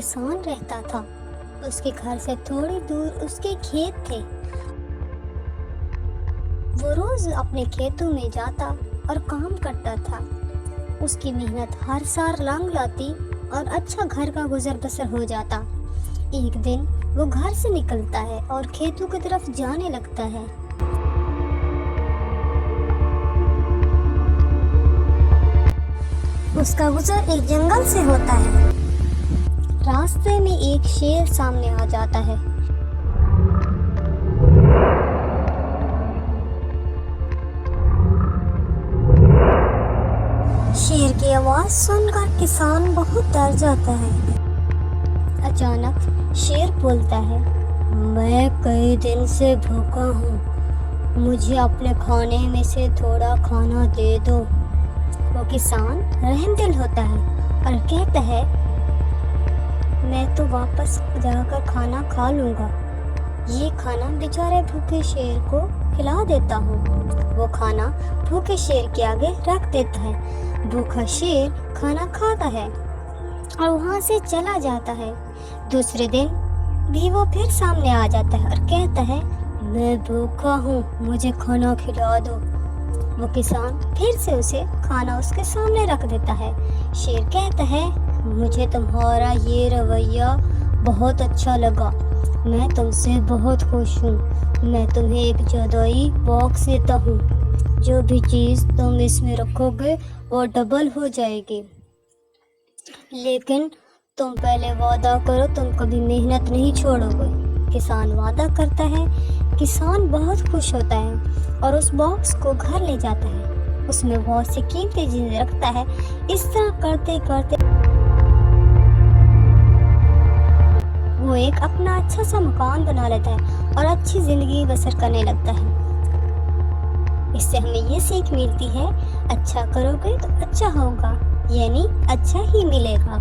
किसान रहता था। उसके घर से थोड़ी दूर उसके खेत थे। वो रोज अपने खेतों में जाता और काम करता था। उसकी मेहनत हर साल रंग लाती और अच्छा घर का गुजर बसर हो जाता। एक दिन वो घर से निकलता है और खेतों की तरफ जाने लगता है। उसका गुजर एक जंगल से होता है। रास्ते में एक शेर सामने आ जाता है। शेर की आवाज सुनकर किसान बहुत डर जाता है। अचानक शेर बोलता है, मैं कई दिन से भूखा हूँ, मुझे अपने खाने में से थोड़ा खाना दे दो। वो किसान रहमदिल होता है और कहता है, मैं तो वापस जाकर खाना खा लूँगा। ये खाना बेचारे भूखे शेर को खिला देता हूँ। वो खाना भूखे शेर के आगे रख देता है। भूखा शेर खाना खाता है और वहाँ से चला जाता है। दूसरे दिन भी वो फिर सामने आ जाता है और कहता है, मैं भूखा हूँ, मुझे खाना खिला दो। वो किसान फिर से उसे खाना उसके सामने रख देता है। शेर कहता है, मुझे तुम्हारा ये रवैया बहुत अच्छा लगा, मैं तुमसे बहुत खुश हूँ। मैं तुम्हें एक जादुई बॉक्स देता हूँ, जो भी चीज़ तुम इसमें रखोगे वो डबल हो जाएगी। लेकिन तुम पहले वादा करो तुम कभी मेहनत नहीं छोड़ोगे। किसान वादा करता है। किसान बहुत खुश होता है और उस बॉक्स को घर ले जाता है। उसमें बहुत सी कीमती चीजें रखता है। इस तरह करते करते वो एक अपना अच्छा सा मकान बना लेता है और अच्छी जिंदगी बसर करने लगता है। इससे हमें ये सीख मिलती है, अच्छा करोगे तो अच्छा होगा, यानी अच्छा ही मिलेगा।